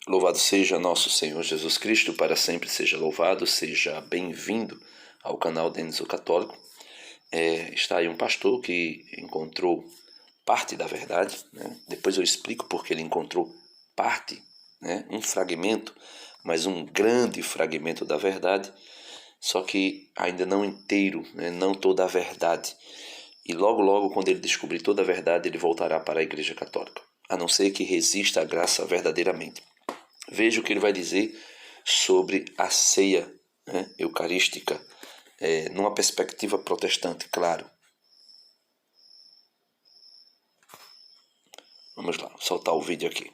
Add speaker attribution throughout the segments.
Speaker 1: Louvado seja nosso Senhor Jesus Cristo, para sempre seja louvado, seja bem-vindo ao canal Denison Católico. Está aí um pastor que encontrou parte da verdade, né? Depois eu explico porque ele encontrou parte, né? Um fragmento, mas um grande fragmento da verdade, só que ainda não inteiro, né? Não toda a verdade. E logo, logo, quando ele descobrir toda a verdade, ele voltará para a Igreja Católica, a não ser que resista à graça verdadeiramente. Veja o que ele vai dizer sobre a ceia, né, eucarística, numa perspectiva protestante, claro. Vamos lá, soltar o vídeo aqui.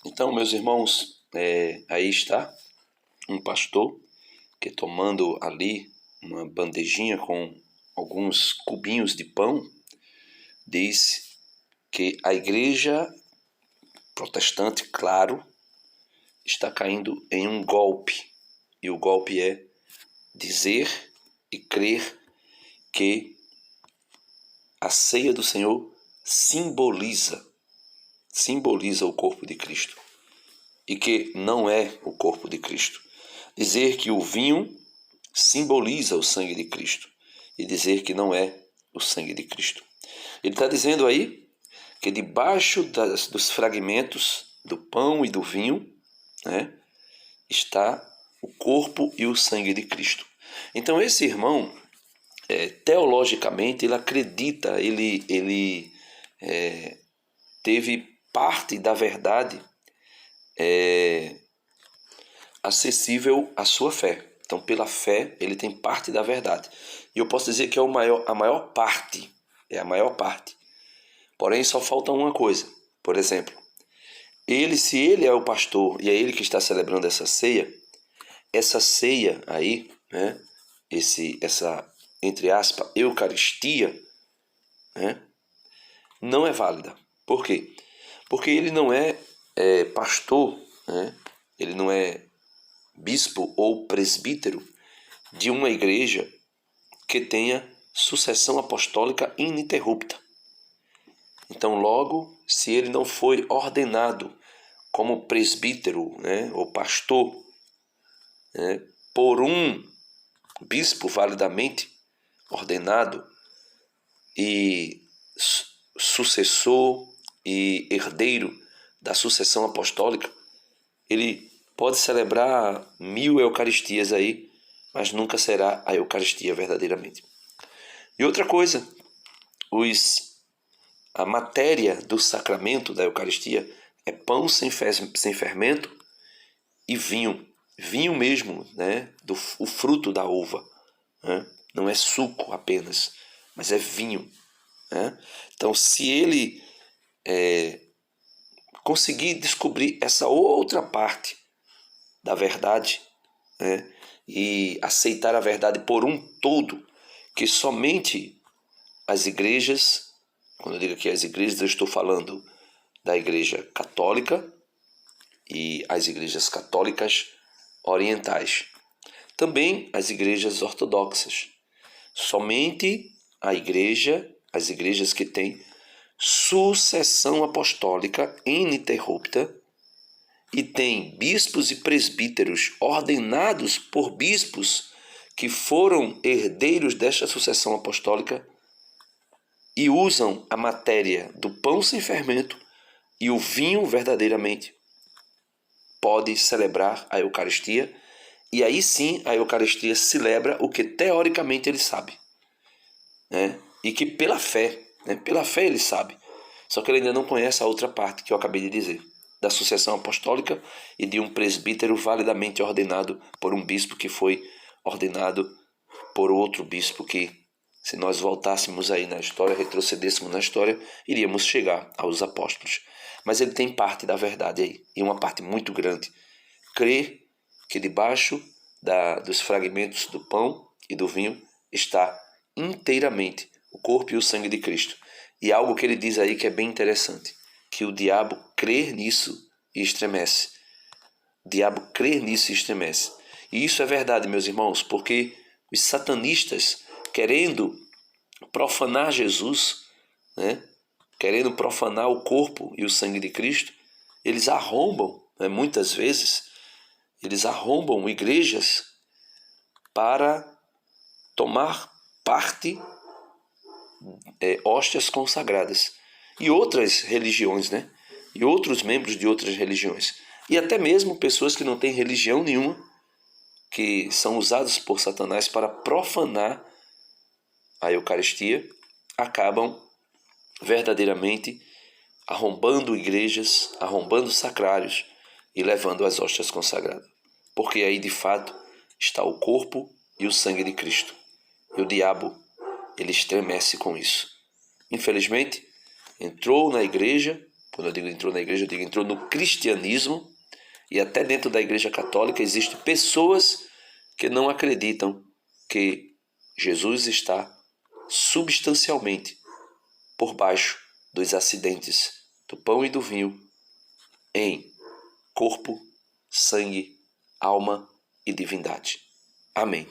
Speaker 1: Então, meus irmãos, aí está um pastor que, tomando ali uma bandejinha com alguns cubinhos de pão, diz que a igreja protestante, claro, está caindo em um golpe. E o golpe é dizer e crer que a ceia do Senhor simboliza o corpo de Cristo e que não é o corpo de Cristo. Dizer que o vinho simboliza o sangue de Cristo e dizer que não é o sangue de Cristo. Ele está dizendo aí que debaixo dos fragmentos do pão e do vinho, né, está o corpo e o sangue de Cristo. Então esse irmão, teologicamente, ele acredita, ele teve parte da verdade acessível à sua fé. Então, pela fé, ele tem parte da verdade. E eu posso dizer que é a maior parte. É a maior parte. Porém, só falta uma coisa. Por exemplo, se ele é o pastor e é ele que está celebrando essa ceia aí, né, essa, entre aspas, eucaristia, né, não é válida. Por quê? Porque ele não é pastor, né, ele não é bispo ou presbítero de uma igreja que tenha sucessão apostólica ininterrupta. Então, logo, se ele não foi ordenado como presbítero, né, ou pastor, né, por um bispo validamente ordenado e sucessor e herdeiro da sucessão apostólica, ele pode celebrar 1000 eucaristias aí, mas nunca será a Eucaristia verdadeiramente. E outra coisa, a matéria do sacramento da Eucaristia é pão sem fermento e vinho. Vinho mesmo, né? O fruto da uva. Né? Não é suco apenas, mas é vinho. Né? Então, se ele conseguir descobrir essa outra parte da verdade, né? E aceitar a verdade por um todo, que somente as igrejas, quando eu digo aqui as igrejas, eu estou falando da Igreja Católica e as igrejas católicas orientais. Também as igrejas ortodoxas. Somente as igrejas que têm sucessão apostólica ininterrupta e têm bispos e presbíteros ordenados por bispos que foram herdeiros desta sucessão apostólica e usam a matéria do pão sem fermento e o vinho verdadeiramente, pode celebrar a Eucaristia, e aí sim a Eucaristia celebra o que teoricamente ele sabe, né? E que pela fé ele sabe, só que ele ainda não conhece a outra parte que eu acabei de dizer, da sucessão apostólica e de um presbítero validamente ordenado por um bispo que foi ordenado por outro bispo que, se nós voltássemos aí na história, retrocedêssemos na história, iríamos chegar aos apóstolos. Mas ele tem parte da verdade aí, e uma parte muito grande. Crer que debaixo dos fragmentos do pão e do vinho está inteiramente o corpo e o sangue de Cristo. E algo que ele diz aí que é bem interessante, que o diabo crê nisso e estremece. O diabo crê nisso e estremece. E isso é verdade, meus irmãos, porque os satanistas, querendo profanar Jesus, né, querendo profanar o corpo e o sangue de Cristo, eles arrombam, né, muitas vezes, eles arrombam igrejas para tomar parte hóstias consagradas e outras religiões, né? E outros membros de outras religiões. E até mesmo pessoas que não têm religião nenhuma, que são usados por Satanás para profanar a Eucaristia, acabam verdadeiramente arrombando igrejas, arrombando sacrários e levando as hóstias consagradas. Porque aí, de fato, está o corpo e o sangue de Cristo. E o diabo, ele estremece com isso. Infelizmente, entrou na igreja, quando eu digo entrou na igreja, eu digo entrou no cristianismo, e até dentro da Igreja Católica existem pessoas que não acreditam que Jesus está substancialmente por baixo dos acidentes do pão e do vinho em corpo, sangue, alma e divindade. Amém.